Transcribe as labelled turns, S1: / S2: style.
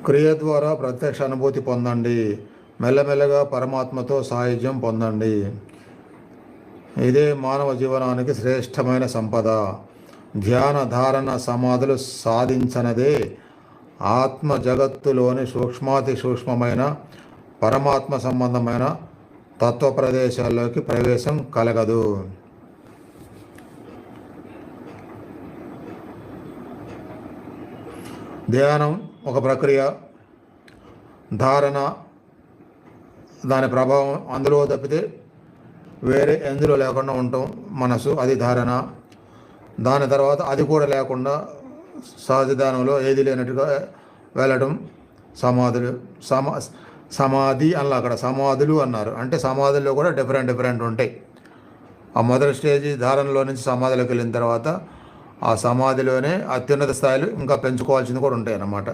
S1: క్రియ ద్వారా ప్రత్యక్ష అనుభూతి పొందండి. మెల్లమెల్లగా పరమాత్మతో సాయుధ్యం పొందండి. ఇదే మానవ జీవనానికి శ్రేష్టమైన సంపద. ధ్యాన ధారణ సమాధులు సాధించనదే ఆత్మ జగత్తులోని సూక్ష్మాతి సూక్ష్మమైన పరమాత్మ సంబంధమైన తత్వ ప్రదేశాల్లోకి ప్రవేశం కలగదు. ధ్యానం ఒక ప్రక్రియ, ధారణ దాని ప్రభావం అందులో తప్పితే వేరే ఎందులో లేకుండా ఉండటం మనసు, అది ధారణ. దాని తర్వాత అది కూడా లేకుండా సహజధానంలో ఏది లేనట్టుగా వెళ్ళడం సమాధులు. సమాధి అన్న అక్కడ సమాధులు అన్నారు అంటే సమాధుల్లో కూడా డిఫరెంట్ ఉంటాయి. ఆ మొదటి స్టేజీ ధారణలో నుంచి సమాధిలోకి వెళ్ళిన తర్వాత ఆ సమాధిలోనే అత్యున్నత స్థాయిలు ఇంకా పెంచుకోవాల్సింది కూడా ఉంటాయి అన్నమాట.